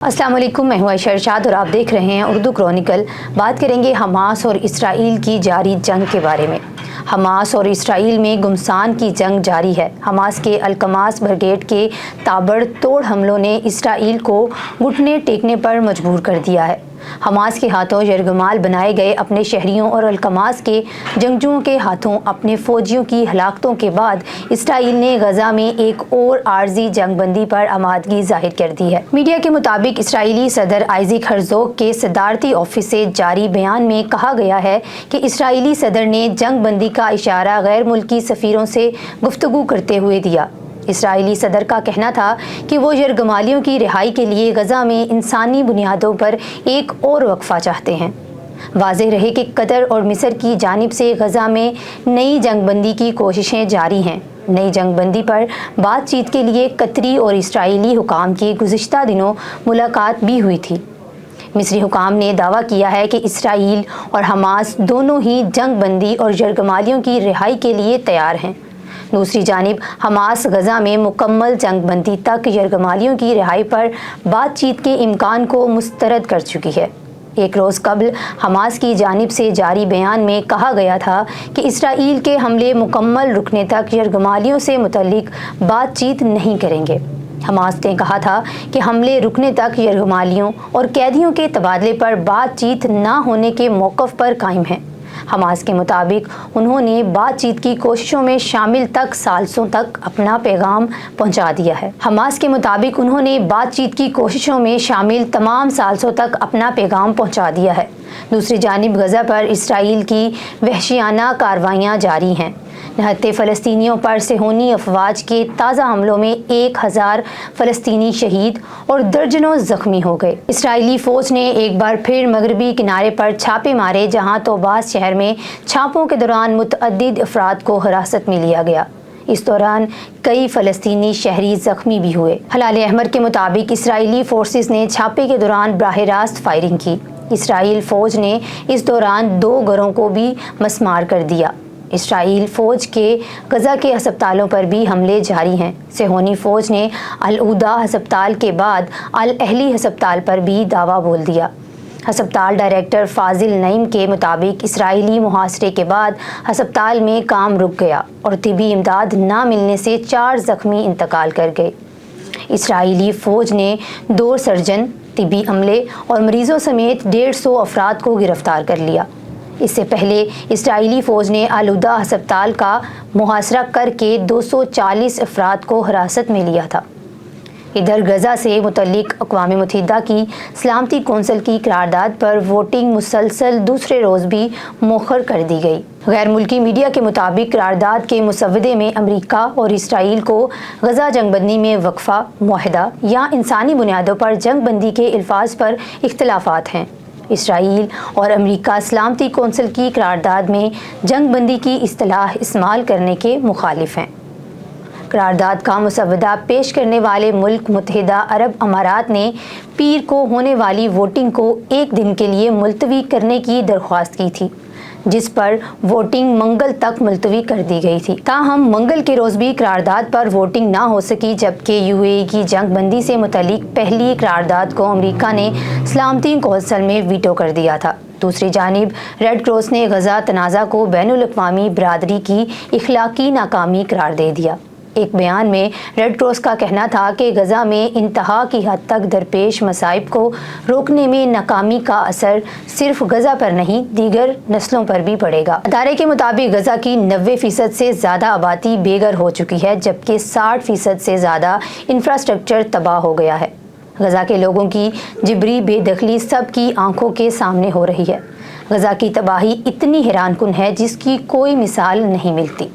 अस्सलाम वालेकुम, मैं हूं आयशा इरशाद और आप देख रहे हैं उर्दू क्रॉनिकल। बात करेंगे हमास और इसराइल की जारी जंग के बारे में। हमास और इसराइल में गुमसान की जंग जारी है। हमास के अलकमास ब्रिगेड के ताबड़तोड़ हमलों ने इसराइल को घुटने टेकने पर मजबूर कर दिया है। हमास के हाथों यरगमाल बनाए गए अपने शहरियों और अलकमास के जंगजुओं के हाथों अपने फौजियों की हलाकतों के बाद इसराइल ने गजा में एक और आर्जी जंगबंदी पर आमादगी जाहिर कर दी है। मीडिया के मुताबिक इसराइली सदर आइजैक हर्जोग के सदारती ऑफिस से जारी बयान में कहा गया है कि इसराइली सदर ने जंगबंदी का इशारा गैर मुल्की सफीरों से गुफ्तगू करते हुए दिया। इसराइली सदर का कहना था कि वो यरगमालियों की रिहाई के लिए गजा में इंसानी बुनियादों पर एक और वक्फा चाहते हैं। वाज़ेह रहे कि कतर और मिस्र की जानिब से गजा में नई जंगबंदी की कोशिशें जारी हैं। नई जंगबंदी पर बातचीत के लिए कतरी और इसराइली हुकाम की गुज़िश्ता दिनों मुलाकात भी हुई थी। मिस्री हुकाम ने दावा किया है कि इसराइल और हमास दोनों ही जंगबंदी और यरगमालियों की रिहाई के लिए तैयार हैं। दूसरी जानिब हमास गजा में मुकम्मल जंगबंदी तक यरगमालियों की रिहाई पर बातचीत के इम्कान को मुस्तरद कर चुकी है। एक रोज़ कबल हमास की जानिब से जारी बयान में कहा गया था कि इसराइल के हमले मुकम्मल रुकने तक यरगमालियों से मुतल्लिक बातचीत नहीं करेंगे। हमास ने कहा था कि हमले रुकने तक यरगमालियों और कैदियों के तबादले पर बातचीत न होने के मौक़िफ़ पर कायम है। हमास के मुताबिक उन्होंने बातचीत की कोशिशों में शामिल तक सालसों तक अपना पैगाम पहुंचा दिया है। हमास के मुताबिक उन्होंने बातचीत की कोशिशों में शामिल तमाम सालसों तक अपना पैगाम पहुंचा दिया है। दूसरी जानिब गजा पर इसराइल की वहशियाना कार्रवाइयाँ जारी हैं। निहत्ते फ़लस्तीनियों पर सेहोनी अफवाज के ताज़ा हमलों में 1000 फ़लस्तीनी शहीद और दर्जनों ज़ख्मी हो गए। इसराइली फ़ौज ने एक बार फिर मगरबी किनारे पर छापे मारे, जहां तोबास शहर में छापों के दौरान मुतअद्दिद अफराद को हिरासत में लिया गया। इस दौरान कई फ़लस्तीनी शहरी ज़ख्मी भी हुए। हलाल अहमर के मुताबिक इसराइली फोर्सेस ने छापे के दौरान बराह रास्त फायरिंग की। इसराइल फ़ौज ने इस दौरान 2 घरों को भी मसमार कर दिया। इसराइल फ़ौज के गजा के अस्पतालों पर भी हमले जारी हैं। सेहोनी फ़ौज ने अल-उदा अस्पताल के बाद अल-अहली अस्पताल पर भी दावा बोल दिया। अस्पताल डायरेक्टर फाजिल नईम के मुताबिक इसराइली मुहासरे के बाद अस्पताल में काम रुक गया और तिबी इमदाद ना मिलने से 4 ज़ख्मी इंतकाल कर गए। इसराइली फ़ौज ने 2 सर्जन, तिबी अमले और मरीज़ों समेत 150 अफराद को गिरफ्तार कर लिया। इससे पहले इसराइली फ़ौज ने अल-उदा अस्पताल का मुहासरा करके 240 अफराद को हिरासत में लिया था। इधर गजा से मुतल्लिक अक़वाम मुत्तहिदा की सलामती कौंसिल की करारदाद पर वोटिंग मुसलसल दूसरे रोज़ भी मौखर कर दी गई। गैर मुल्की मीडिया के मुताबिक करारदाद के मुसवदे में अमरीका और इसराइल को गजा जंगबंदी में वक्फा, मुआहदा या इंसानी बुनियादों पर जंगबंदी के अल्फाज पर इख्तिलाफात हैं। इसराइल और अमेरिका सलामती कौंसिल की करारदाद में जंगबंदी की इस्तिलाह इस्तेमाल करने के मुखालिफ हैं। करारदाद का मुसवदा पेश करने वाले मुल्क मुत्तहिदा अरब अमारात ने पीर को होने वाली वोटिंग को 1 दिन के लिए मुलतवी करने की दरख्वास्त की थी, जिस पर वोटिंग मंगल तक मुलतवी कर दी गई थी। ताहम मंगल के रोज़ भी करारदाद पर वोटिंग ना हो सकी, जबकि यूएई की जंगबंदी से मुतल्लिक पहली करारदाद को अमेरिका ने सलामती कौंसिल में वीटो कर दिया था। दूसरी जानिब रेड क्रॉस ने गजा तनाज़ा को बैनुल अक़वामी बरादरी की इखलाकी नाकामी करार दे दिया। एक बयान में रेड क्रॉस का कहना था कि गजा में इंतहा की हद तक दरपेश मसाइब को रोकने में नाकामी का असर सिर्फ गजा पर नहीं, दीगर नस्लों पर भी पड़ेगा। अदारे के मुताबिक गजा की 90% से ज़्यादा आबादी बेघर हो चुकी है, जबकि 60% से ज़्यादा इंफ्रास्ट्रक्चर तबाह हो गया है। गजा के लोगों की जिबरी बेदखली सबकी आंखों के सामने हो रही है। गजा की तबाही इतनी हैरानकुन है जिसकी कोई मिसाल नहीं मिलती।